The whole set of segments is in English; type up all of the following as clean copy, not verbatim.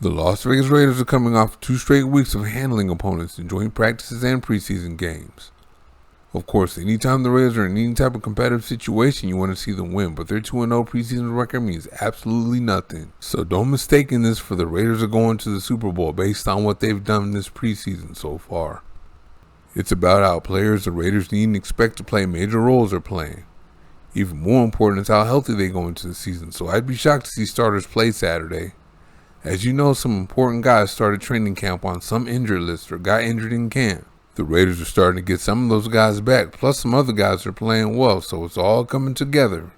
The Las Vegas Raiders are coming off 2 straight weeks of handling opponents in joint practices and preseason games. Of course, anytime the Raiders are in any type of competitive situation, you want to see them win, but their 2-0 preseason record means absolutely nothing. So don't mistake this for the Raiders are going to the Super Bowl based on what they've done this preseason so far. It's about how players the Raiders need and expect to play major roles are playing. Even more important is how healthy they go into the season, so I'd be shocked to see starters play Saturday. As you know, some important guys started training camp on some injured list or got injured in camp. The Raiders are starting to get some of those guys back, plus some other guys are playing well, so it's all coming together.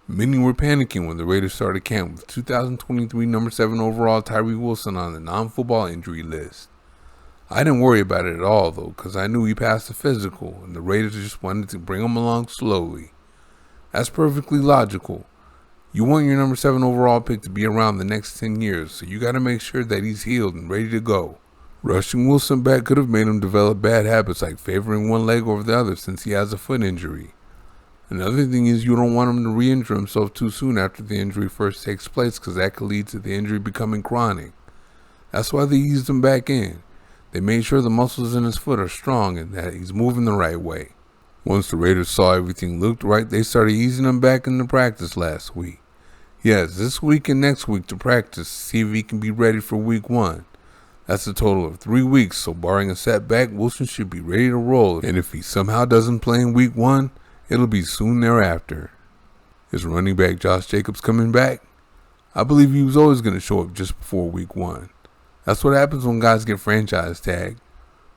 Many were panicking when the Raiders started camp with 2023 number 7 overall Tyree Wilson on the non-football injury list. I didn't worry about it at all though, because I knew he passed the physical, and the Raiders just wanted to bring him along slowly. That's perfectly logical. You want your number 7 overall pick to be around the next 10 years, so you got to make sure that he's healed and ready to go. Rushing Wilson back could have made him develop bad habits like favoring one leg over the other since he has a foot injury. Another thing is you don't want him to re-injure himself too soon after the injury first takes place, because that could lead to the injury becoming chronic. That's why they eased him back in. They made sure the muscles in his foot are strong and that he's moving the right way. Once the Raiders saw everything looked right, they started easing him back into practice last week. Yes, this week and next week to practice to see if he can be ready for week 1. That's a total of 3 weeks, so barring a setback, Wilson should be ready to roll, and if he somehow doesn't play in week 1, it'll be soon thereafter. Is running back Josh Jacobs coming back? I believe he was always going to show up just before week 1. That's what happens when guys get franchise tagged.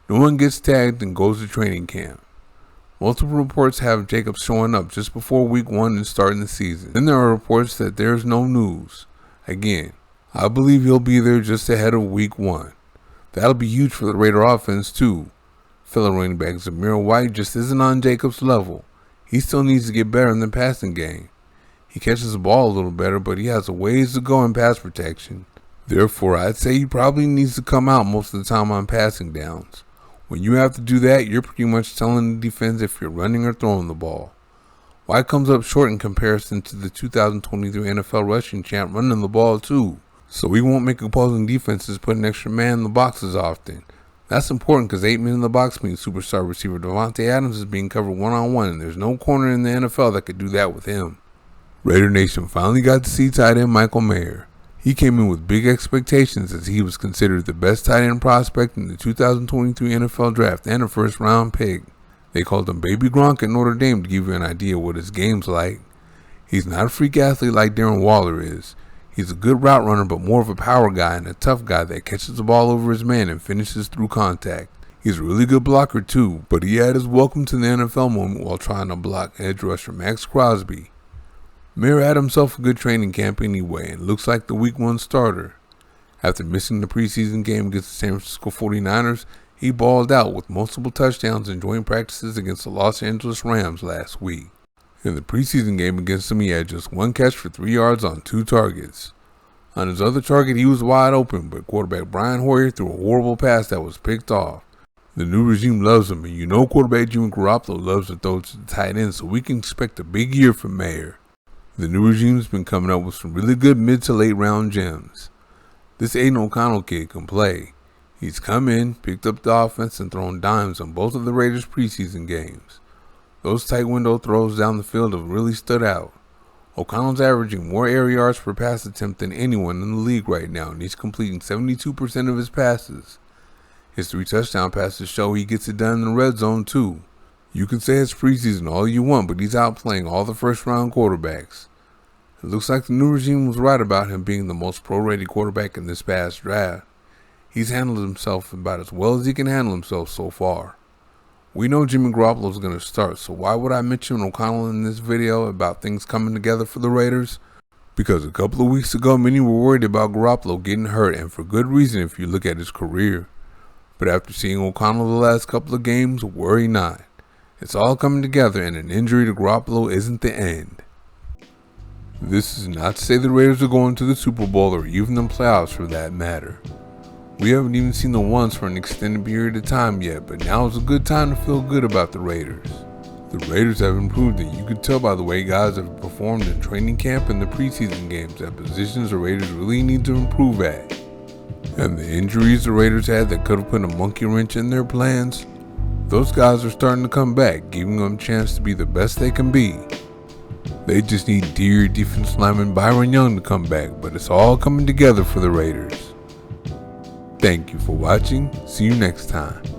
No one gets tagged and goes to training camp. Multiple reports have Jacobs showing up just before week 1 and starting the season. Then there are reports that there's no news. Again, I believe he'll be there just ahead of week 1. That'll be huge for the Raider offense too. Fellow running back Zamir White just isn't on Jacobs' level. He still needs to get better in the passing game. He catches the ball a little better, but he has a ways to go in pass protection. Therefore, I'd say he probably needs to come out most of the time on passing downs. When you have to do that, you're pretty much telling the defense if you're running or throwing the ball. White comes up short in comparison to the 2023 NFL rushing champ running the ball too. So we won't make opposing defenses put an extra man in the boxes often. That's important because 8 men in the box means superstar receiver Devontae Adams is being covered one-on-one, and there's no corner in the NFL that could do that with him. Raider Nation finally got to see tight end Michael Mayer. He came in with big expectations as he was considered the best tight end prospect in the 2023 NFL draft and a first-round pick. They called him Baby Gronk at Notre Dame to give you an idea what his game's like. He's not a freak athlete like Darren Waller is. He's a good route runner, but more of a power guy and a tough guy that catches the ball over his man and finishes through contact. He's a really good blocker too, but he had his welcome to the NFL moment while trying to block edge rusher Max Crosby. Mayer had himself a good training camp anyway and looks like the week 1 starter. After missing the preseason game against the San Francisco 49ers, he balled out with multiple touchdowns in joint practices against the Los Angeles Rams last week. In the preseason game against them, he had just 1 catch for 3 yards on 2 targets. On his other target, he was wide open, but quarterback Brian Hoyer threw a horrible pass that was picked off. The new regime loves him, and you know quarterback Jimmy Garoppolo loves to throw to the tight end, so we can expect a big year from Mayer. The new regime's been coming up with some really good mid to late round gems. This Aiden O'Connell kid can play. He's come in, picked up the offense, and thrown dimes on both of the Raiders' preseason games. Those tight window throws down the field have really stood out. O'Connell's averaging more air yards per pass attempt than anyone in the league right now, and he's completing 72% of his passes. His 3 touchdown passes show he gets it done in the red zone too. You can say it's preseason all you want, but he's outplaying all the first-round quarterbacks. It looks like the new regime was right about him being the most pro-ready quarterback in this past draft. He's handled himself about as well as he can handle himself so far. We know Jimmy Garoppolo is going to start, so why would I mention O'Connell in this video about things coming together for the Raiders? Because a couple of weeks ago, many were worried about Garoppolo getting hurt, and for good reason if you look at his career. But after seeing O'Connell the last couple of games, worry not. It's all coming together, and an injury to Garoppolo isn't the end. This is not to say the Raiders are going to the Super Bowl or even the playoffs for that matter. We haven't even seen them once for an extended period of time yet, but now is a good time to feel good about the Raiders. The Raiders have improved, and you can tell by the way guys have performed in training camp and the preseason games at positions the Raiders really need to improve at. And the injuries the Raiders had that could have put a monkey wrench in their plans, those guys are starting to come back, giving them a chance to be the best they can be. They just need dear defense lineman Byron Young to come back, but it's all coming together for the Raiders. Thank you for watching. See you next time.